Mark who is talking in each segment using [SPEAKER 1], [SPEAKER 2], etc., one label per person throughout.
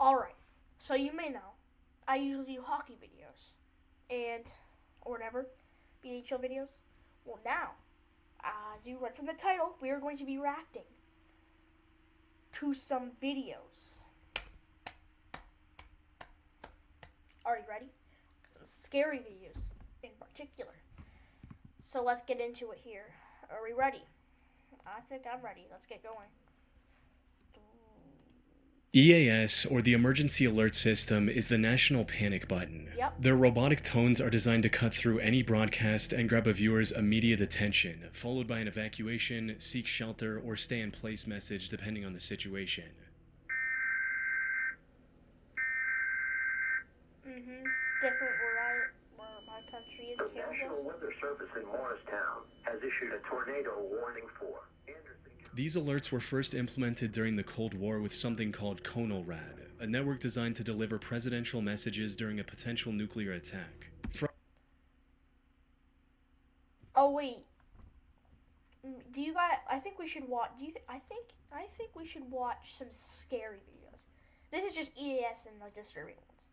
[SPEAKER 1] Alright, so you may know, I usually do hockey videos, and, or whatever, BHL videos. Well, now, as you read from the title, we are going to be reacting to some videos. Are you ready? Some scary videos in particular. So let's get into it here. Are we ready? I think I'm ready. Let's get going.
[SPEAKER 2] EAS, or the Emergency Alert System, is the national panic button.
[SPEAKER 1] Yep.
[SPEAKER 2] Their robotic tones are designed to cut through any broadcast and grab a viewer's immediate attention, followed by an evacuation, seek shelter, or stay in place message depending on the situation.
[SPEAKER 1] Different where my country is
[SPEAKER 3] The
[SPEAKER 1] Canada.
[SPEAKER 3] National Weather Service in Morristown has issued a tornado warning for Anderson.
[SPEAKER 2] These alerts were first implemented during the Cold War with something called CONORAD, a network designed to deliver presidential messages during a potential nuclear attack.
[SPEAKER 1] Oh wait. Do you guys? I think we should watch. I think we should watch some scary videos. This is just EAS and like disturbing ones.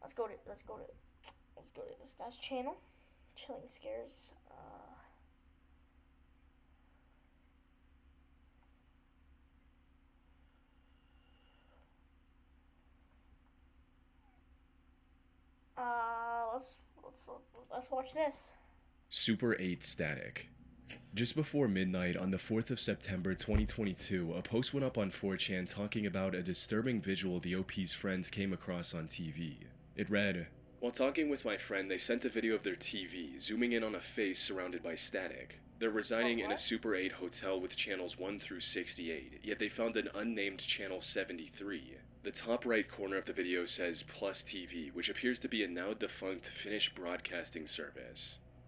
[SPEAKER 1] Let's go to this guy's channel. Chilling Scares. Let's watch this.
[SPEAKER 2] Super 8 Static. Just before midnight on the 4th of September 2022, a post went up on 4chan talking about a disturbing visual the OP's friend came across on TV. It read, "While talking with my friend, they sent a video of their TV, zooming in on a face surrounded by static. They're residing in a Super 8 hotel with channels 1 through 68, yet they found an unnamed channel 73. The top right corner of the video says Plus TV, which appears to be a now defunct Finnish broadcasting service.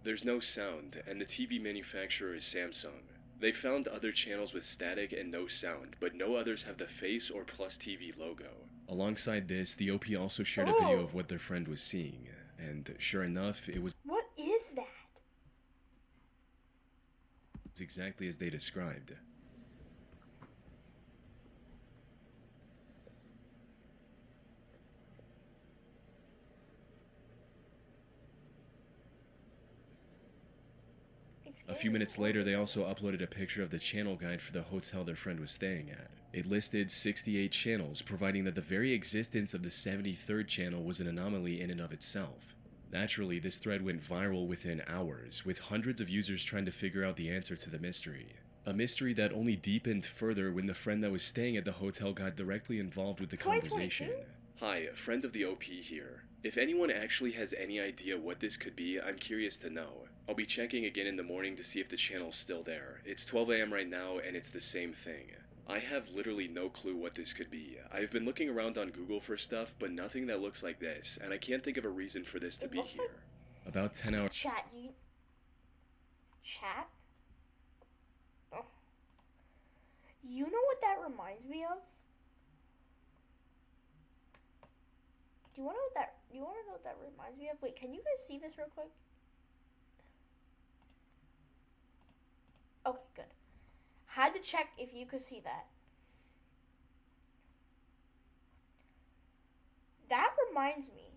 [SPEAKER 2] There's no sound, and the TV manufacturer is Samsung. They found other channels with static and no sound, but no others have the face or Plus TV logo." Alongside this, the OP also shared a video of what their friend was seeing, and sure enough, it was
[SPEAKER 1] What is that?
[SPEAKER 2] exactly as they described. A few minutes later, they also uploaded a picture of the channel guide for the hotel their friend was staying at. It listed 68 channels, providing that the very existence of the 73rd channel was an anomaly in and of itself. Naturally, this thread went viral within hours, with hundreds of users trying to figure out the answer to the mystery. A mystery that only deepened further when the friend that was staying at the hotel got directly involved with the conversation. "Hi, a friend of the OP here. If anyone actually has any idea what this could be, I'm curious to know. I'll be checking again in the morning to see if the channel's still there. It's 12 a.m. right now, and it's the same thing. I have literally no clue what this could be. I've been looking around on Google for stuff, but nothing that looks like this, and I can't think of a reason for this to be here." About 10 hours...
[SPEAKER 1] Chat? Oh. You know what that reminds me of? Do you wanna know what that reminds me of? Wait, can you guys see this real quick? Okay, good. Had to check if you could see that. That reminds me.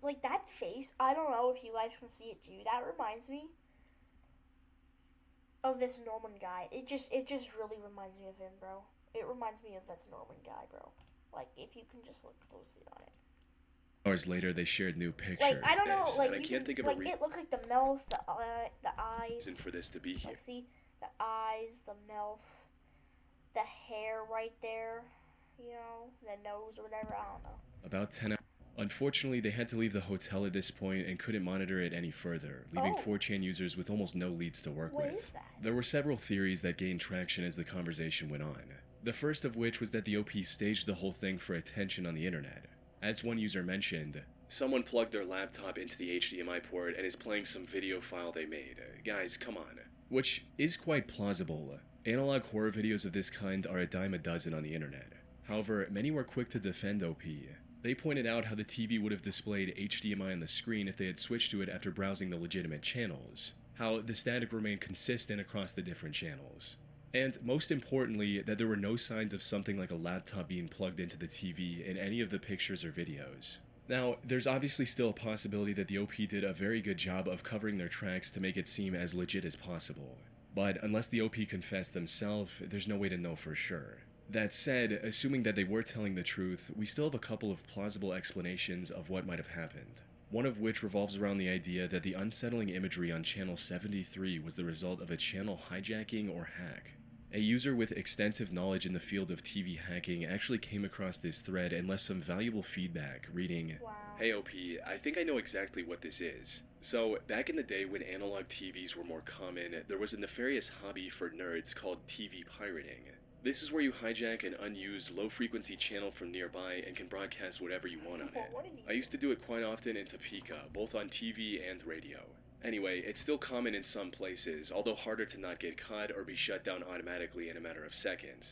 [SPEAKER 1] Like that face, I don't know if you guys can see it too. That reminds me of this Norman guy. It just really reminds me of him, bro. It reminds me of this Norman guy, bro. Like, if you can just look closely on it.
[SPEAKER 2] Hours later, they shared new pictures.
[SPEAKER 1] Like, I don't know, like,
[SPEAKER 2] I can't think of
[SPEAKER 1] like it looked like the mouth, the eyes.
[SPEAKER 2] For this to be here.
[SPEAKER 1] Like, see, the eyes, the mouth, the hair right there, you know, the nose or whatever, I don't know.
[SPEAKER 2] About 10 hours. Unfortunately, they had to leave the hotel at this point and couldn't monitor it any further, leaving 4chan users with almost no leads to work with.
[SPEAKER 1] What is that?
[SPEAKER 2] There were several theories that gained traction as the conversation went on. The first of which was that the OP staged the whole thing for attention on the internet. As one user mentioned, "Someone plugged their laptop into the HDMI port and is playing some video file they made. Guys, come on." Which is quite plausible. Analog horror videos of this kind are a dime a dozen on the internet. However, many were quick to defend OP. They pointed out how the TV would have displayed HDMI on the screen if they had switched to it after browsing the legitimate channels. how the static remained consistent across the different channels. And most importantly, that there were no signs of something like a laptop being plugged into the TV in any of the pictures or videos. Now, there's obviously still a possibility that the OP did a very good job of covering their tracks to make it seem as legit as possible. But unless the OP confessed themselves, there's no way to know for sure. That said, assuming that they were telling the truth, we still have a couple of plausible explanations of what might have happened. One of which revolves around the idea that the unsettling imagery on channel 73 was the result of a channel hijacking or hack. A user with extensive knowledge in the field of TV hacking actually came across this thread and left some valuable feedback, reading,
[SPEAKER 1] Wow.
[SPEAKER 2] "Hey OP, I think I know exactly what this is. So, back in the day when analog TVs were more common, there was a nefarious hobby for nerds called TV pirating. This is where you hijack an unused low-frequency channel from nearby and can broadcast whatever you want on it.
[SPEAKER 1] What is he
[SPEAKER 2] I used to do it quite often in Topeka, both on TV and radio. Anyway, it's still common in some places, although harder to not get caught or be shut down automatically in a matter of seconds.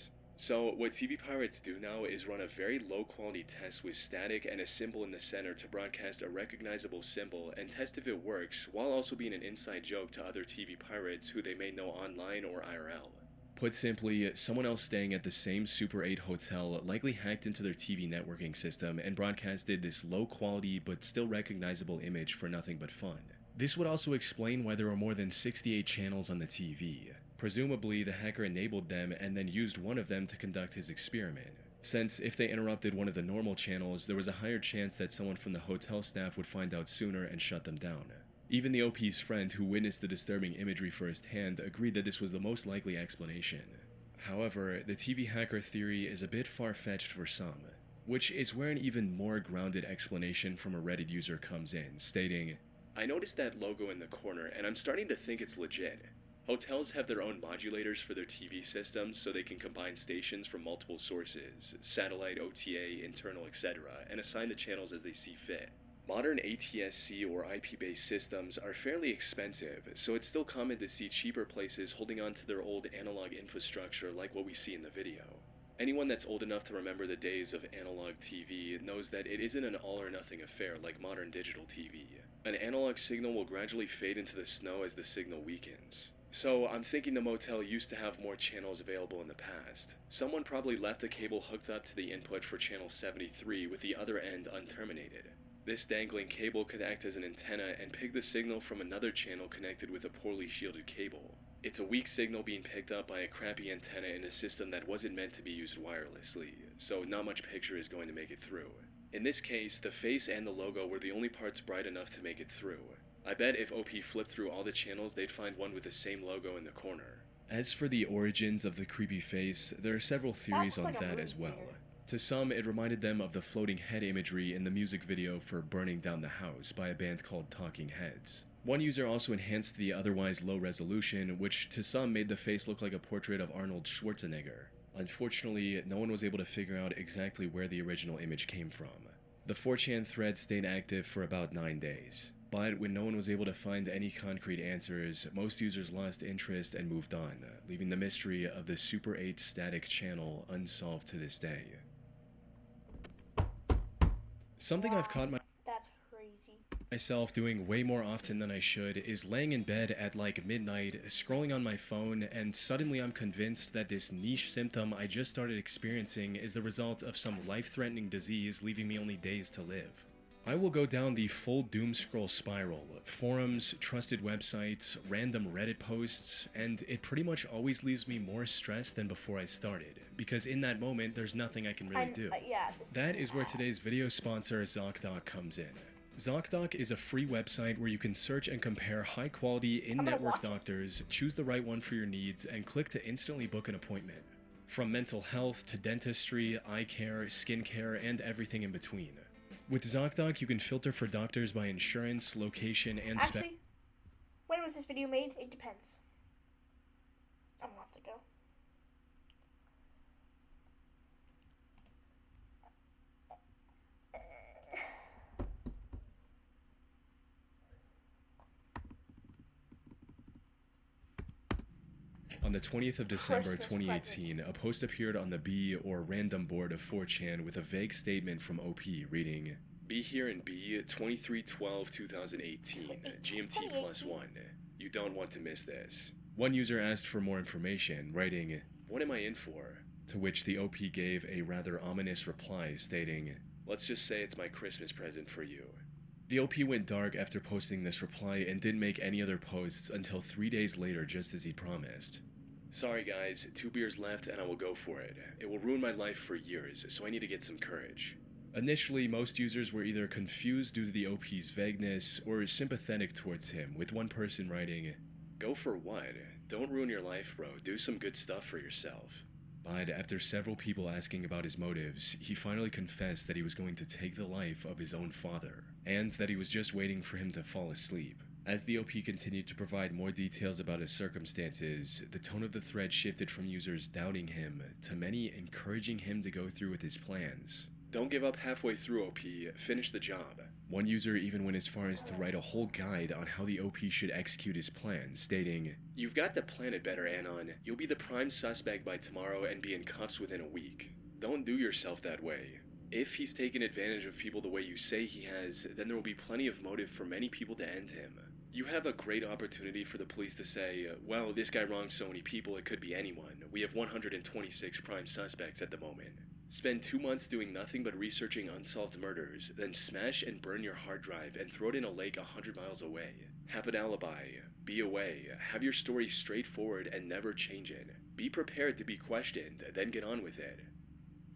[SPEAKER 2] So, what TV pirates do now is run a very low-quality test with static and a symbol in the center to broadcast a recognizable symbol and test if it works, while also being an inside joke to other TV pirates who they may know online or IRL. Put simply, someone else staying at the same Super 8 hotel likely hacked into their TV networking system and broadcasted this low-quality but still recognizable image for nothing but fun. This would also explain why there were more than 68 channels on the TV. Presumably, the hacker enabled them and then used one of them to conduct his experiment, since if they interrupted one of the normal channels, there was a higher chance that someone from the hotel staff would find out sooner and shut them down. Even the OP's friend who witnessed the disturbing imagery firsthand agreed that this was the most likely explanation. However, the TV hacker theory is a bit far-fetched for some, which is where an even more grounded explanation from a Reddit user comes in, stating, "I noticed that logo in the corner, and I'm starting to think it's legit. Hotels have their own modulators for their TV systems so they can combine stations from multiple sources, satellite, OTA, internal, etc., and assign the channels as they see fit. Modern ATSC or IP-based systems are fairly expensive, so it's still common to see cheaper places holding on to their old analog infrastructure like what we see in the video. Anyone that's old enough to remember the days of analog TV knows that it isn't an all-or-nothing affair like modern digital TV. An analog signal will gradually fade into the snow as the signal weakens. So I'm thinking the motel used to have more channels available in the past. Someone probably left a cable hooked up to the input for channel 73 with the other end unterminated. This dangling cable could act as an antenna and pick the signal from another channel connected with a poorly shielded cable. It's a weak signal being picked up by a crappy antenna in a system that wasn't meant to be used wirelessly, so not much picture is going to make it through. In this case, the face and the logo were the only parts bright enough to make it through. I bet if OP flipped through all the channels, they'd find one with the same logo in the corner." As for the origins of the creepy face, there are several theories on that as well. To some, it reminded them of the floating head imagery in the music video for Burning Down the House by a band called Talking Heads. One user also enhanced the otherwise low resolution, which to some made the face look like a portrait of Arnold Schwarzenegger. Unfortunately, no one was able to figure out exactly where the original image came from. The 4chan thread stayed active for about 9 days, but when no one was able to find any concrete answers, most users lost interest and moved on, leaving the mystery of the Super 8 static channel unsolved to this day. Something I've caught
[SPEAKER 1] That's crazy.
[SPEAKER 2] myself doing way more often than I should is laying in bed at like midnight, scrolling on my phone, and suddenly I'm convinced that this niche symptom I just started experiencing is the result of some life-threatening disease leaving me only days to live. I will go down the full doom scroll spiral, forums, trusted websites, random Reddit posts, and it pretty much always leaves me more stressed than before I started, because in that moment there's nothing I can really do. That is where today's video sponsor ZocDoc comes in. ZocDoc is a free website where you can search and compare high-quality in-network doctors, choose the right one for your needs, and click to instantly book an appointment. From mental health to dentistry, eye care, skincare, and everything in between. With ZocDoc, you can filter for doctors by insurance, location, and
[SPEAKER 1] Actually, when was this video made? It depends. A month ago.
[SPEAKER 2] On the 20th of December
[SPEAKER 1] Christmas
[SPEAKER 2] 2018, a post appeared on the B or random board of 4chan with a vague statement from OP reading, "Be here in B 23/12/2018, GMT +1. You don't want to miss this. One user asked for more information, writing, "What am I in for?" To which the OP gave a rather ominous reply stating, "Let's just say it's my Christmas present for you." The OP went dark after posting this reply and didn't make any other posts until 3 days later, just as he promised. "Sorry guys, 2 beers left and I will go for it. It will ruin my life for years, so I need to get some courage." Initially, most users were either confused due to the OP's vagueness or sympathetic towards him, with one person writing, "Go for what? Don't ruin your life, bro. Do some good stuff for yourself." But after several people asking about his motives, he finally confessed that he was going to take the life of his own father, and that he was just waiting for him to fall asleep. As the OP continued to provide more details about his circumstances, the tone of the thread shifted from users doubting him to many encouraging him to go through with his plans. "Don't give up halfway through, OP. Finish the job." One user even went as far as to write a whole guide on how the OP should execute his plan, stating, "You've got to plan it better, Anon. You'll be the prime suspect by tomorrow and be in cuffs within a week. Don't do yourself that way. If he's taken advantage of people the way you say he has, then there will be plenty of motive for many people to end him. You have a great opportunity for the police to say, well, this guy wronged so many people, it could be anyone. We have 126 prime suspects at the moment. Spend 2 months doing nothing but researching unsolved murders, then smash and burn your hard drive and throw it in a lake 100 miles away. Have an alibi. Be away. Have your story straightforward and never change it. Be prepared to be questioned, then get on with it."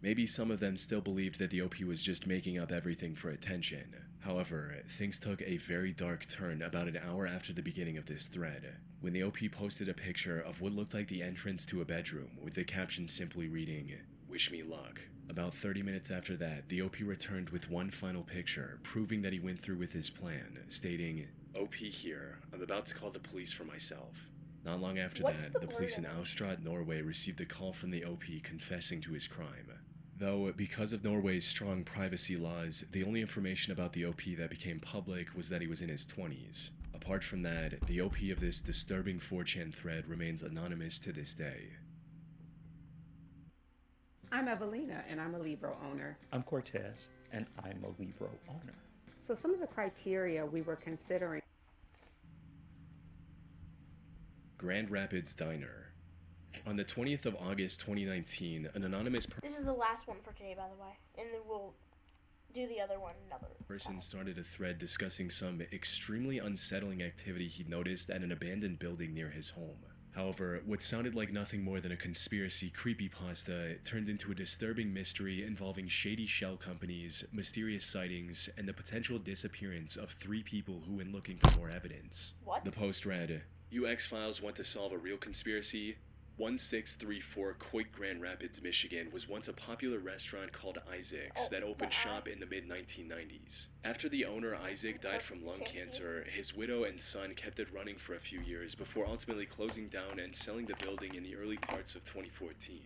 [SPEAKER 2] Maybe some of them still believed that the OP was just making up everything for attention. However, things took a very dark turn about an hour after the beginning of this thread, when the OP posted a picture of what looked like the entrance to a bedroom, with the caption simply reading, "Wish me luck." About 30 minutes after that, the OP returned with one final picture, proving that he went through with his plan, stating, "OP here. I'm about to call the police for myself." Not long after
[SPEAKER 1] What's
[SPEAKER 2] that,
[SPEAKER 1] the
[SPEAKER 2] the police in
[SPEAKER 1] word?
[SPEAKER 2] Austrad, Norway received a call from the OP confessing to his crime. Though, because of Norway's strong privacy laws, the only information about the OP that became public was that he was in his 20s. Apart from that, the OP of this disturbing 4chan thread remains anonymous to this day.
[SPEAKER 4] I'm Evelina, and I'm a Libro owner.
[SPEAKER 5] I'm Cortez, and I'm a Libro owner.
[SPEAKER 4] So some of the criteria we were considering.
[SPEAKER 2] Grand Rapids Diner. On the 20th of August 2019, an anonymous
[SPEAKER 1] This is the last one for today, by the way. And then we'll do the other one another
[SPEAKER 2] person
[SPEAKER 1] time.
[SPEAKER 2] started a thread discussing some extremely unsettling activity he noticed at an abandoned building near his home. However, what sounded like nothing more than a conspiracy creepypasta turned into a disturbing mystery involving shady shell companies, mysterious sightings, and the potential disappearance of 3 people who went looking for more evidence.
[SPEAKER 1] What?
[SPEAKER 2] The post read, "You X-Files want to solve a real conspiracy? 1634 Coit, Grand Rapids, Michigan was once a popular restaurant called Isaac's that opened shop in the mid-1990s. After the owner Isaac died from lung cancer, his widow and son kept it running for a few years before ultimately closing down and selling the building in the early parts of 2014.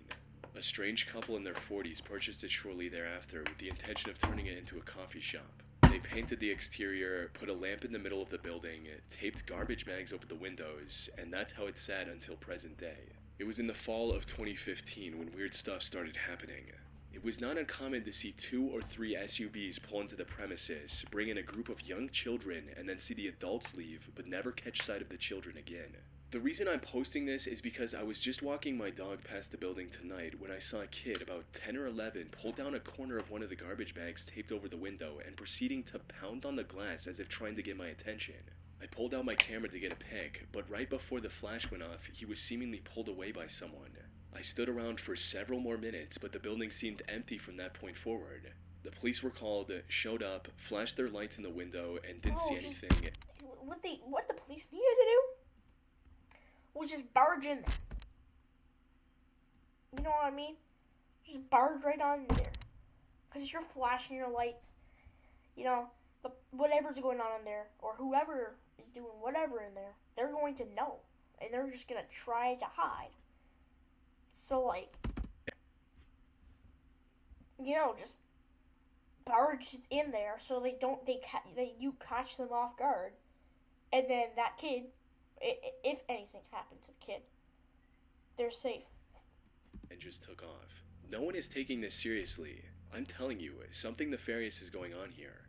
[SPEAKER 2] A strange couple in their 40s purchased it shortly thereafter with the intention of turning it into a coffee shop. They painted the exterior, put a lamp in the middle of the building, taped garbage bags over the windows, and that's how it sat until present day. It was in the fall of 2015 when weird stuff started happening. It was not uncommon to see 2 or 3 SUVs pull into the premises, bring in a group of young children, and then see the adults leave, but never catch sight of the children again. The reason I'm posting this is because I was just walking my dog past the building tonight when I saw a kid about 10 or 11 pull down a corner of one of the garbage bags taped over the window and proceeding to pound on the glass as if trying to get my attention. I pulled out my camera to get a pic, but right before the flash went off, he was seemingly pulled away by someone. I stood around for several more minutes, but the building seemed empty from that point forward. The police were called, showed up, flashed their lights in the window, and didn't see anything.
[SPEAKER 1] What the police needed to do was just barge in there. You know what I mean? Just barge right on in there. Because if you're flashing your lights, you know, whatever's going on in there, or whoever is doing whatever in there, they're going to know. And they're just going to try to hide. So, like, you know, just barge in there so you catch them off guard. And then that kid, if anything happened to the kid, they're safe.
[SPEAKER 2] And just took off. No one is taking this seriously. I'm telling you, something nefarious is going on here.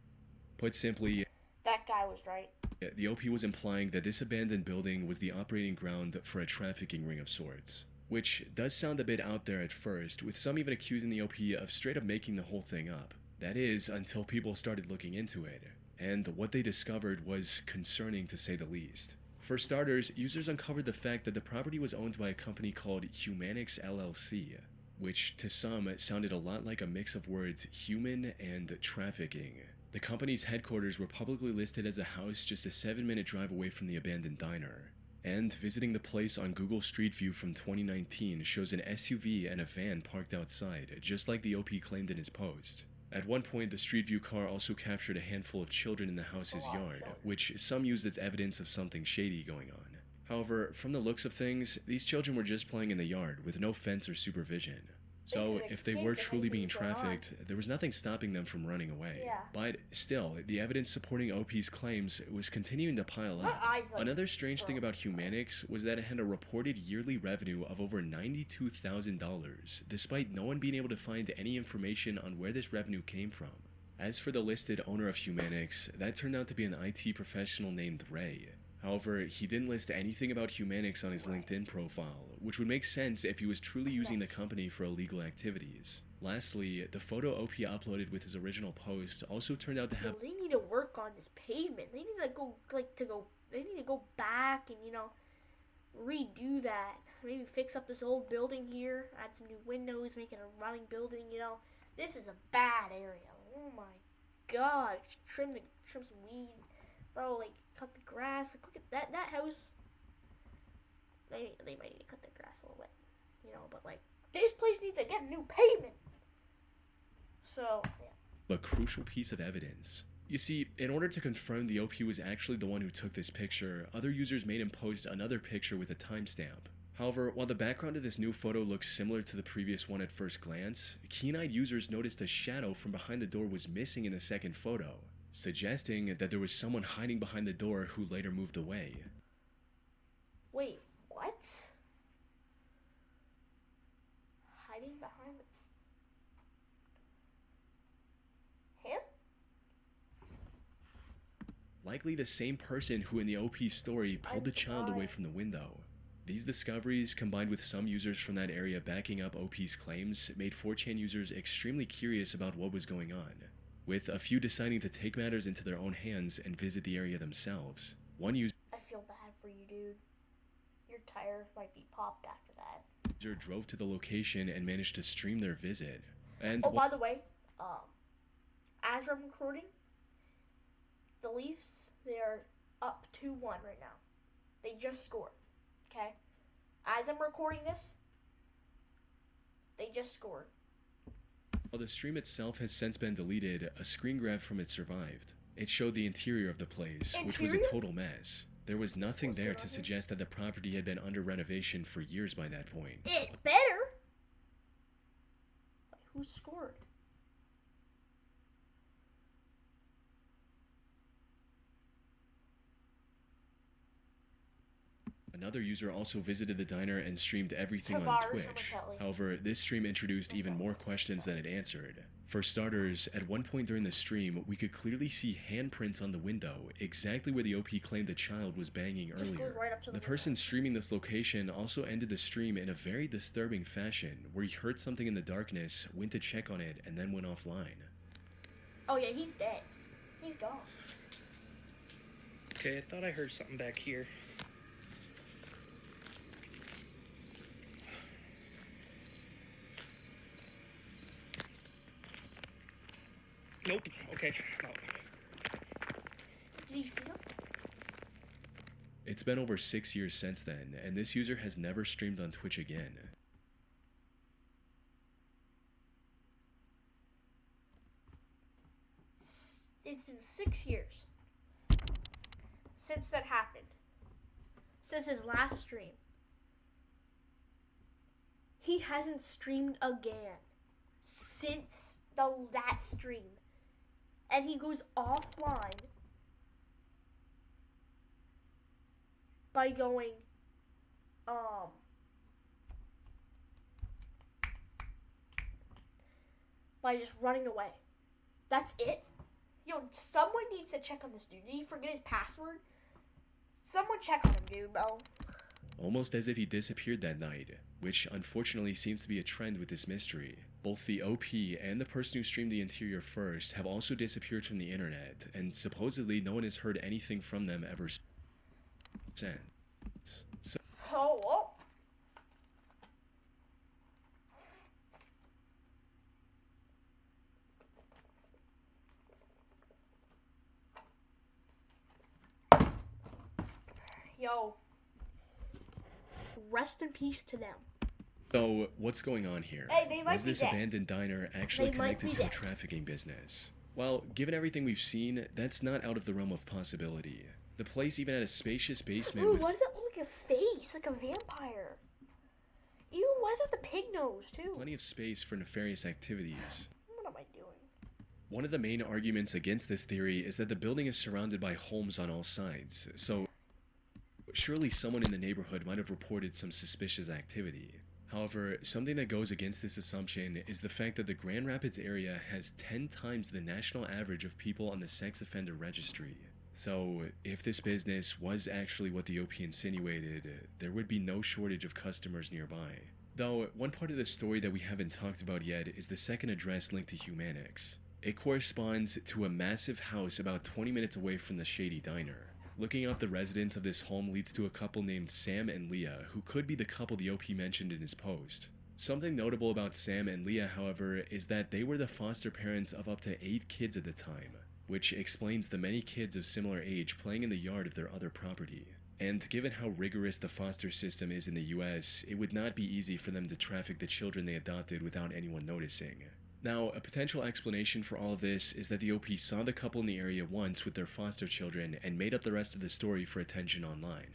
[SPEAKER 2] Put simply,
[SPEAKER 1] that guy was right.
[SPEAKER 2] The OP was implying that this abandoned building was the operating ground for a trafficking ring of sorts, which does sound a bit out there at first, with some even accusing the OP of straight up making the whole thing up. That is, until people started looking into it, and what they discovered was concerning to say the least. For starters, users uncovered the fact that the property was owned by a company called Humanix LLC, which to some sounded a lot like a mix of words human and trafficking. The company's headquarters were publicly listed as a house just a 7-minute drive away from the abandoned diner. And visiting the place on Google Street View from 2019 shows an SUV and a van parked outside, just like the OP claimed in his post. At one point, the Street View car also captured a handful of children in the house's yard, which some used as evidence of something shady going on. However, from the looks of things, these children were just playing in the yard with no fence or supervision. So, if they were truly being trafficked, there was nothing stopping them from running away.
[SPEAKER 1] Yeah.
[SPEAKER 2] But still, the evidence supporting OP's claims was continuing to pile
[SPEAKER 1] My
[SPEAKER 2] up.
[SPEAKER 1] eyes, like,
[SPEAKER 2] Another strange thing
[SPEAKER 1] bro.
[SPEAKER 2] about Humanix was that it had a reported yearly revenue of over $92,000, despite no one being able to find any information on where this revenue came from. As for the listed owner of Humanix, that turned out to be an IT professional named Ray. However, he didn't list anything about Humanix on his LinkedIn profile, which would make sense if he was truly using the company for illegal activities. Lastly, the photo OP uploaded with his original post also turned out to have
[SPEAKER 1] They need to work on this pavement. They need they need to go back and, redo that. Maybe fix up this old building here, add some new windows, make it a running building, This is a bad area. Oh my god. Trim some weeds. Bro, cut the grass. Look at that house. They might need to cut the grass a little bit. But this place needs to get new pavement. So, yeah.
[SPEAKER 2] a crucial piece of evidence. You see, in order to confirm the OP was actually the one who took this picture, other users made him post another picture with a timestamp. However, while the background of this new photo looks similar to the previous one at first glance, keen-eyed users noticed a shadow from behind the door was missing in the second photo, suggesting that there was someone hiding behind the door who later moved away.
[SPEAKER 1] Wait, what? Hiding behind him?
[SPEAKER 2] Likely the same person who in the OP story pulled the child away from the window. These discoveries, combined with some users from that area backing up OP's claims, made 4chan users extremely curious about what was going on, with a few deciding to take matters into their own hands and visit the area themselves. One user
[SPEAKER 1] I feel bad for you, dude. Your tires might be popped after that.
[SPEAKER 2] drove to the location and managed to stream their visit. And
[SPEAKER 1] Oh, by the way, as I'm recording, the Leafs, they're up 2-1 right now. They just scored, okay? As I'm recording this, they just scored.
[SPEAKER 2] while the stream itself has since been deleted, a screen grab from it survived. It showed the interior of the place, which was a
[SPEAKER 1] Interior?
[SPEAKER 2] total mess. There was nothing
[SPEAKER 1] What's
[SPEAKER 2] there
[SPEAKER 1] going
[SPEAKER 2] to
[SPEAKER 1] on here?
[SPEAKER 2] suggest that the property had been under renovation for years by that point.
[SPEAKER 1] It better. Wait, who scored?
[SPEAKER 2] Another user also visited the diner and streamed everything on
[SPEAKER 1] Tavares
[SPEAKER 2] Twitch.
[SPEAKER 1] Lomachelli.
[SPEAKER 2] However, this stream introduced even more questions than it answered. For starters, at one point during the stream, we could clearly see handprints on the window, exactly where the OP claimed the child was banging
[SPEAKER 1] Just goes
[SPEAKER 2] earlier.
[SPEAKER 1] right up to the
[SPEAKER 2] The person streaming this location also ended the stream in a very disturbing fashion, where he heard something in the darkness, went to check on it, and then went offline.
[SPEAKER 1] Oh yeah, he's dead. He's gone.
[SPEAKER 6] Okay, I thought I heard something back here. Nope. Okay. No.
[SPEAKER 1] Did he see something?
[SPEAKER 2] It's been over 6 years since then, and this user has never streamed on Twitch again.
[SPEAKER 1] It's been 6 years since that happened. Since his last stream. He hasn't streamed again since that stream. And he goes offline by going, by just running away. That's it? Yo, someone needs to check on this dude. Did he forget his password? Someone check on him, dude, bro.
[SPEAKER 2] almost as if he disappeared that night, which unfortunately seems to be a trend with this mystery. Both the OP and the person who streamed the interior first have also disappeared from the internet, and supposedly no one has heard anything from them ever since. So,
[SPEAKER 1] Oh, well. Yo. Rest in peace to them.
[SPEAKER 2] so what's going on here?
[SPEAKER 1] Hey, they might
[SPEAKER 2] Was
[SPEAKER 1] be
[SPEAKER 2] this
[SPEAKER 1] dead.
[SPEAKER 2] abandoned diner actually
[SPEAKER 1] They might
[SPEAKER 2] connected
[SPEAKER 1] be
[SPEAKER 2] to a
[SPEAKER 1] dead.
[SPEAKER 2] trafficking business? Well, given everything we've seen, that's not out of the realm of possibility. The place even had a spacious basement
[SPEAKER 1] Ooh,
[SPEAKER 2] with
[SPEAKER 1] why does it look like a face? Like a vampire. Ew, why does it have the pig nose, too?
[SPEAKER 2] plenty of space for nefarious activities.
[SPEAKER 1] What am I doing?
[SPEAKER 2] One of the main arguments against this theory is that the building is surrounded by homes on all sides, so surely someone in the neighborhood might have reported some suspicious activity. However, something that goes against this assumption is the fact that the Grand Rapids area has 10 times the national average of people on the sex offender registry. So, if this business was actually what the OP insinuated, there would be no shortage of customers nearby. Though, one part of the story that we haven't talked about yet is the second address linked to Humanix. It corresponds to a massive house about 20 minutes away from the shady diner. Looking up the residence of this home leads to a couple named Sam and Leah, who could be the couple the OP mentioned in his post. Something notable about Sam and Leah, however, is that they were the foster parents of up to 8 kids at the time, which explains the many kids of similar age playing in the yard of their other property. And given how rigorous the foster system is in the US, it would not be easy for them to traffic the children they adopted without anyone noticing. Now, a potential explanation for all of this is that the OP saw the couple in the area once with their foster children and made up the rest of the story for attention online.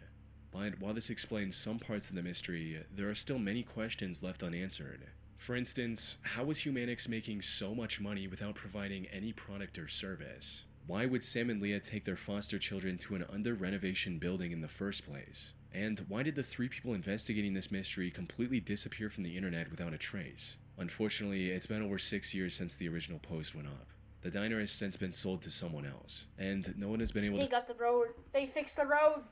[SPEAKER 2] But while this explains some parts of the mystery, there are still many questions left unanswered. For instance, how was Humanix making so much money without providing any product or service? Why would Sam and Leah take their foster children to an under-renovation building in the first place? And why did the 3 people investigating this mystery completely disappear from the internet without a trace? Unfortunately, it's been over 6 years since the original post went up. The diner has since been sold to someone else, and no one has been able
[SPEAKER 1] They
[SPEAKER 2] to
[SPEAKER 1] got the road. They fixed the road.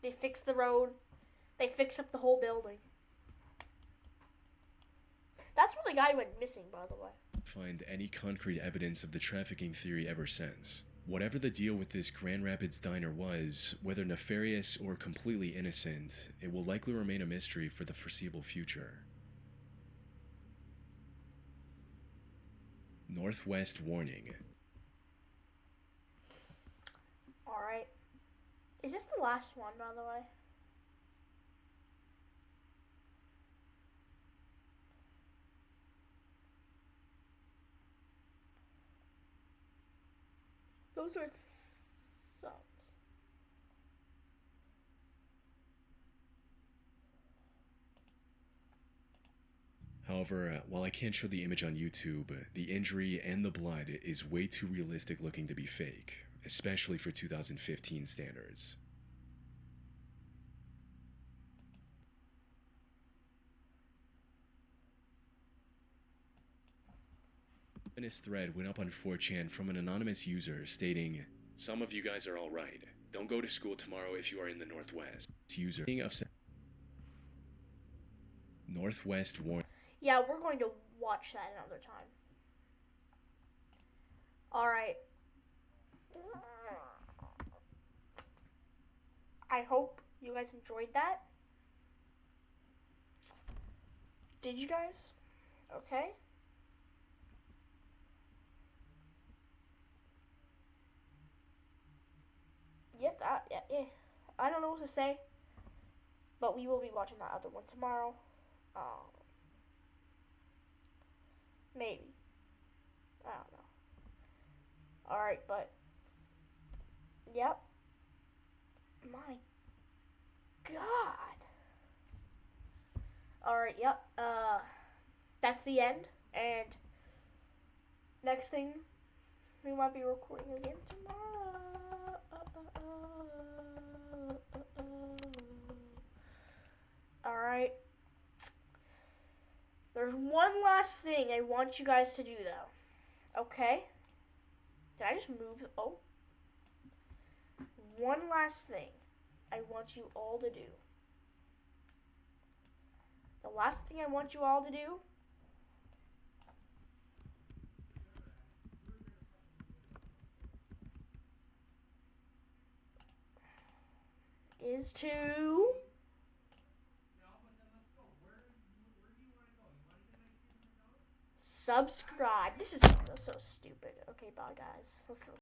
[SPEAKER 1] They fixed the road. They fixed up the whole building. That's where the guy went missing, by the way.
[SPEAKER 2] find any concrete evidence of the trafficking theory ever since. Whatever the deal with this Grand Rapids diner was, whether nefarious or completely innocent, it will likely remain a mystery for the foreseeable future. Northwest warning.
[SPEAKER 1] Alright. Is this the last one, by the way? Those are thumbs.
[SPEAKER 2] However, while I can't show the image on YouTube, the injury and the blood is way too realistic looking to be fake, especially for 2015 standards. This thread went up on 4chan from an anonymous user stating, "Some of you guys are alright. Don't go to school tomorrow if you are in the Northwest." This user of Northwest warning.
[SPEAKER 1] Yeah, we're going to watch that another time. Alright. I hope you guys enjoyed that. Did you guys? Okay. Yep, yeah. I don't know what to say. But we will be watching that other one tomorrow. Maybe. I don't know. Alright, but. Yep. My God. Alright, yep. That's the end. And next thing, we might be recording again tomorrow. Alright. There's one last thing I want you guys to do, though. Okay? Can I just move? Oh. One last thing I want you all to do. The last thing I want you all to do is to subscribe. This is so stupid. Okay, bye guys.